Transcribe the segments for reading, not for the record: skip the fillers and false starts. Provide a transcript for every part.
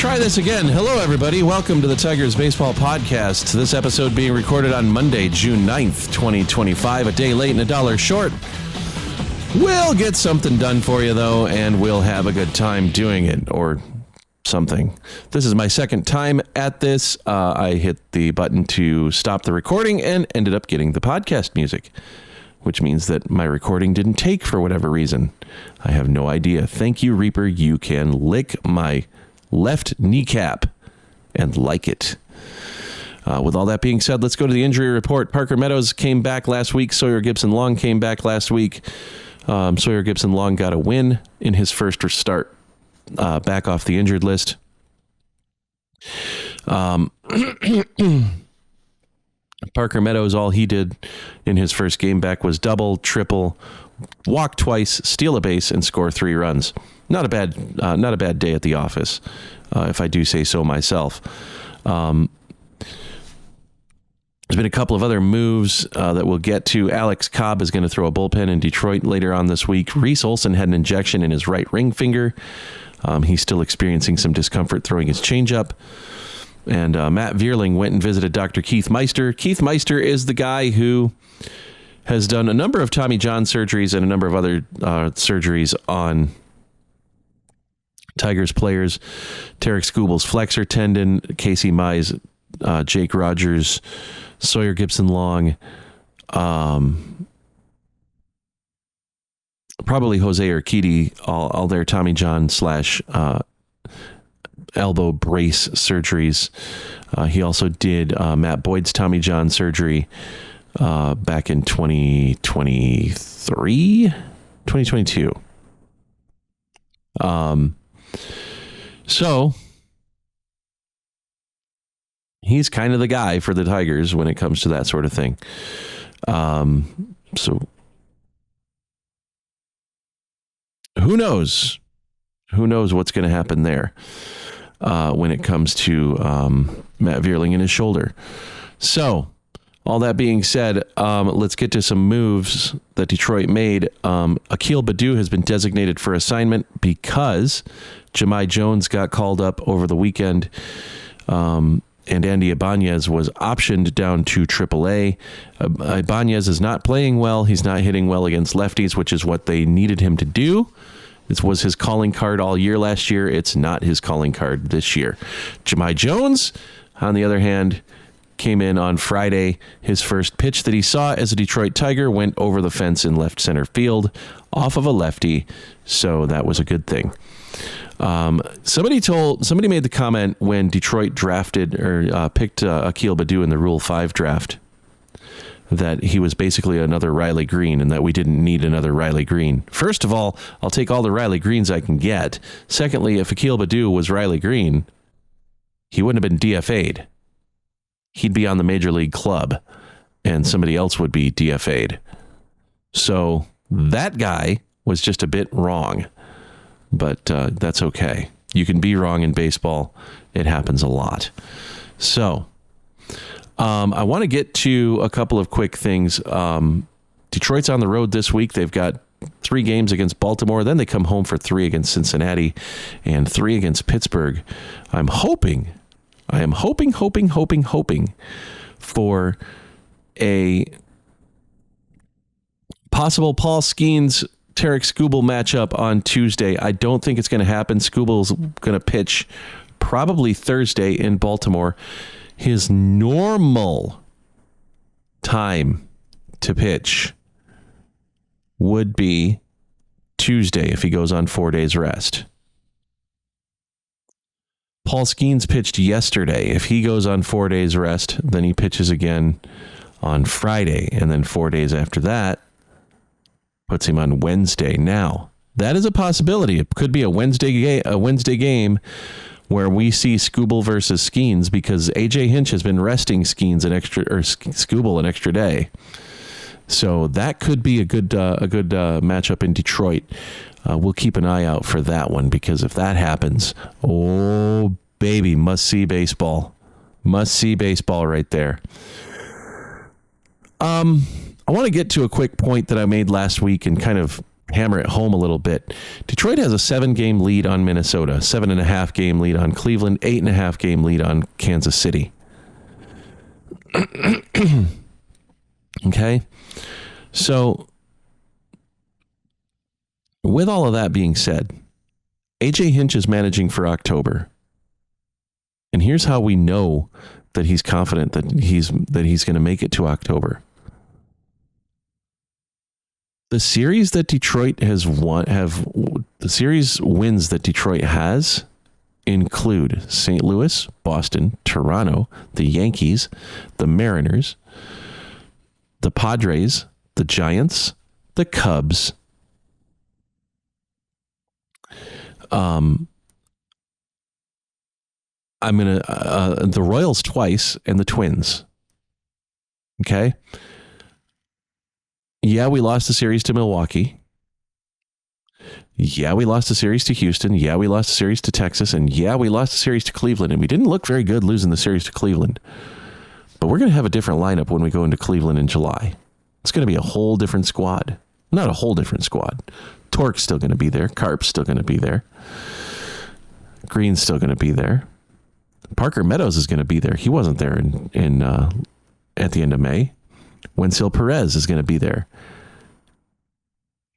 try this again. Hello, everybody. Welcome to the Tigers Baseball Podcast. This episode being recorded on Monday, June 9th, 2025. A day late and a dollar short. We'll get something done for you, though, and we'll have a good time doing it, or something. This is my second time at this. I hit the button to stop the recording and ended up getting the podcast music, which means that my recording didn't take for whatever reason. I have no idea. Thank you, Reaper. You can lick my left kneecap and like it. With all that being said, let's go to the injury report. Parker Meadows came back last week. Sawyer Gipson-Long came back last week. Sawyer Gipson-Long got a win in his first start back off the injured list. Parker Meadows, all he did in his first game back was double, triple, walk twice, steal a base, and score 3 runs. Not a bad day at the office, if I do say so myself. There's been a couple of other moves that we'll get to. Alex Cobb is going to throw a bullpen in Detroit later on this week. Reese Olson had an injection in his right ring finger. He's still experiencing some discomfort throwing his changeup. And Matt Vierling went and visited Dr. Keith Meister. Keith Meister is the guy who has done a number of Tommy John surgeries and a number of other surgeries on Tigers players. Tarik Skubal's flexor tendon, Casey Mize, Jake Rogers, Sawyer Gipson-Long, probably Jose Urquidy, all their Tommy John / elbow brace surgeries. He also did Matt Boyd's Tommy John surgery back in 2022. So he's kind of the guy for the Tigers when it comes to that sort of thing. So who knows? Who knows what's going to happen there when it comes to Matt Vierling and his shoulder. So all that being said, let's get to some moves that Detroit made. Akil Baddoo has been designated for assignment because Jahmai Jones got called up over the weekend, and Andy Ibanez was optioned down to AAA. Ibanez is not playing well. He's not hitting well against lefties, which is what they needed him to do. This was his calling card all year last year. It's not his calling card this year. Jahmai Jones, on the other hand, came in on Friday. His first pitch that he saw as a Detroit Tiger went over the fence in left center field off of a lefty. So that was a good thing. Somebody made the comment when Detroit drafted or picked Akil Baddoo in the Rule 5 draft that he was basically another Riley Green and that we didn't need another Riley Green. First of all, I'll take all the Riley Greens I can get. Secondly, if Akil Baddoo was Riley Green, he wouldn't have been DFA'd. He'd be on the major league club and somebody else would be DFA'd. So that guy was just a bit wrong, but that's okay. You can be wrong in baseball. It happens a lot. So I want to get to a couple of quick things. Detroit's on the road this week. They've got 3 games against Baltimore. Then they come home for 3 against Cincinnati and 3 against Pittsburgh. I am hoping for a possible Paul Skeens Tarik Skubal matchup on Tuesday. I don't think it's going to happen. Skubal's going to pitch probably Thursday in Baltimore. His normal time to pitch would be Tuesday if he goes on 4 days rest. Paul Skeens pitched yesterday. If he goes on 4 days rest, then he pitches again on Friday, and then 4 days after that puts him on Wednesday. Now, that is a possibility. It could be a Wednesday game where we see Skubal versus Skeens because AJ Hinch has been resting Skubal an extra day. So that could be a good matchup in Detroit. We'll keep an eye out for that one because if that happens, oh baby, must see baseball right there. I want to get to a quick point that I made last week and kind of hammer it home a little bit. Detroit has a 7-game lead on Minnesota, 7.5 game lead on Cleveland, 8.5 game lead on Kansas City. Okay. So with all of that being said, AJ Hinch is managing for October. And here's how we know that he's confident that he's going to make it to October. The series that Detroit has won the series wins that Detroit has include St. Louis, Boston, Toronto, the Yankees, the Mariners, the Padres, the Giants, the Cubs, the Royals twice, and the Twins. Okay. Yeah, we lost the series to Milwaukee. Yeah, we lost the series to Houston. Yeah, we lost the series to Texas. And yeah, we lost the series to Cleveland. And we didn't look very good losing the series to Cleveland. But we're going to have a different lineup when we go into Cleveland in July. It's going to be a whole different squad. Not a whole different squad. Torque's still going to be there. Carp's still going to be there. Green's still going to be there. Parker Meadows is going to be there. He wasn't there in at the end of May. Wenzel Perez is going to be there.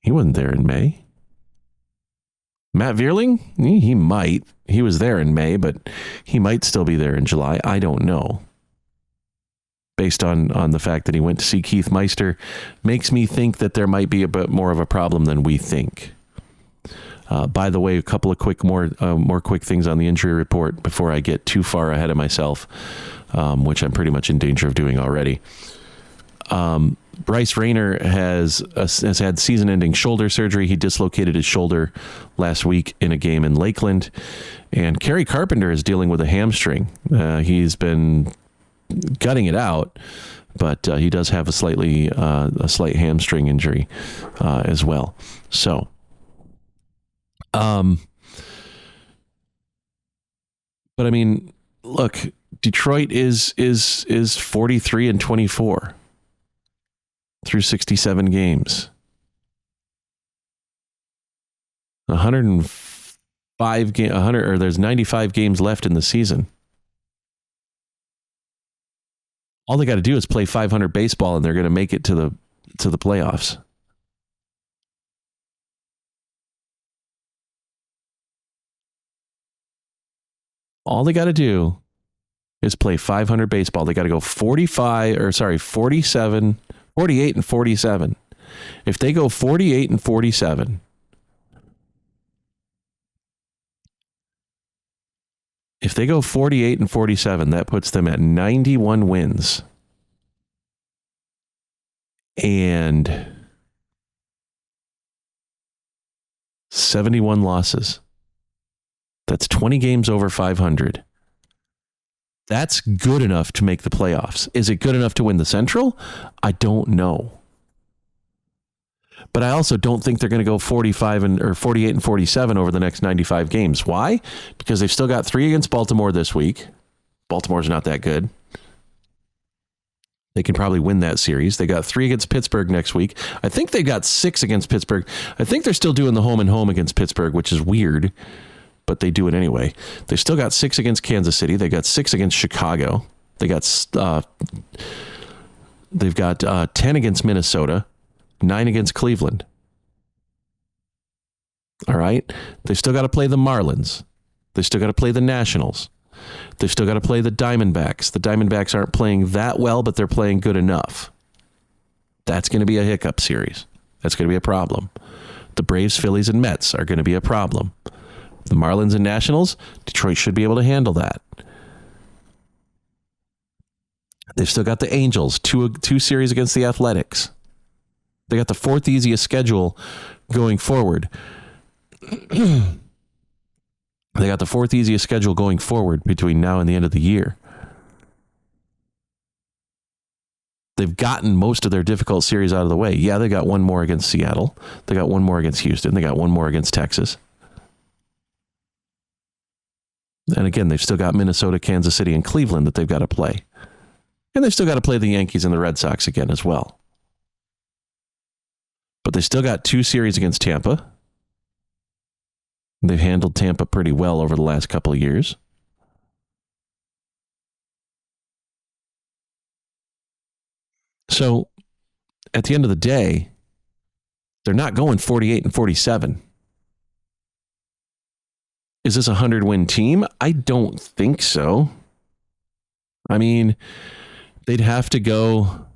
He wasn't there in May. Matt Vierling? He might. He was there in May, but he might still be there in July. I don't know. Based on the fact that he went to see Keith Meister, makes me think that there might be a bit more of a problem than we think. By the way, a couple of more quick things on the injury report before I get too far ahead of myself, which I'm pretty much in danger of doing already. Bryce Rayner has had season-ending shoulder surgery. He dislocated his shoulder last week in a game in Lakeland. And Kerry Carpenter is dealing with a hamstring. He's been gutting it out, but he does have a slight hamstring injury as well. So, but I mean, look, Detroit is 43-24 through 67 games. there's 95 games left in the season. All they got to do is play 500 baseball and they're going to make it to the playoffs. All they got to do is play 500 baseball. They got to go 48 and 47. If they go 48 and 47, that puts them at 91 wins and 71 losses. That's 20 games over 500. That's good enough to make the playoffs. Is it good enough to win the Central? I don't know. But I also don't think they're going to go 48 and 47 over the next 95 games. Why? Because they've still got 3 against Baltimore this week. Baltimore's not that good. They can probably win that series. They got 3 against Pittsburgh next week. I think they got 6 against Pittsburgh. I think they're still doing the home and home against Pittsburgh, which is weird, but they do it anyway. They still got 6 against Kansas City. They got 6 against Chicago. They've got 10 against Minnesota, 9 against Cleveland. All right. They still got to play the Marlins. They still got to play the Nationals. They've still got to play the Diamondbacks. The Diamondbacks aren't playing that well, but they're playing good enough. That's going to be a hiccup series. That's going to be a problem. The Braves, Phillies, and Mets are going to be a problem. The Marlins and Nationals, Detroit should be able to handle that. They've still got the Angels, two series against the Athletics. They got the 4th easiest schedule going forward. They got the 4th easiest schedule going forward between now and the end of the year. They've gotten most of their difficult series out of the way. Yeah, they got 1 more against Seattle. They got 1 more against Houston. They got 1 more against Texas. And again, they've still got Minnesota, Kansas City, and Cleveland that they've got to play. And they've still got to play the Yankees and the Red Sox again as well. But they still got 2 series against Tampa. They've handled Tampa pretty well over the last couple of years. So at the end of the day, they're not going 48 and 47. Is this a 100-win team? I don't think so. I mean, they'd have to go...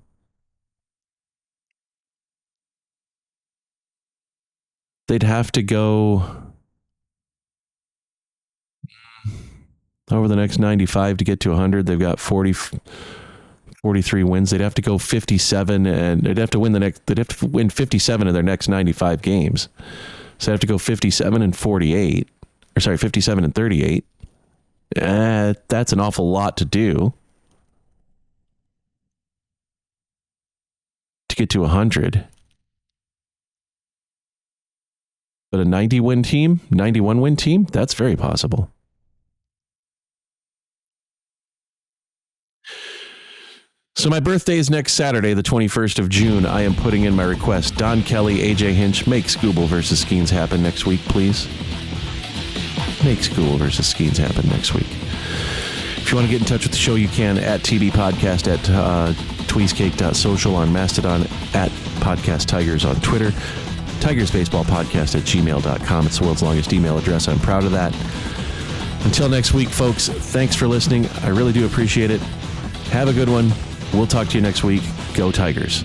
over the next 95 to get to 100. They've got 43 wins. They'd have to go 57, and they'd have to win 57 of their next 95 games. So they have to go 57 and 48. Or sorry, 57 and 38. That's an awful lot to do to get to 100. But a 91 win team, that's very possible. So my birthday is next Saturday, the 21st of June. I am putting in my request. Don Kelly, AJ Hinch, make Skubal versus Skeens happen next week, please. Make Skubal versus Skeens happen next week. If you want to get in touch with the show, you can at TB Podcast, at tweezcake.social on Mastodon, at Podcast Tigers on Twitter, tigersbaseballpodcast@gmail.com. It's the world's longest email address. I'm proud of that. Until next week, folks, thanks for listening. I really do appreciate it. Have a good one. We'll talk to you next week. Go Tigers.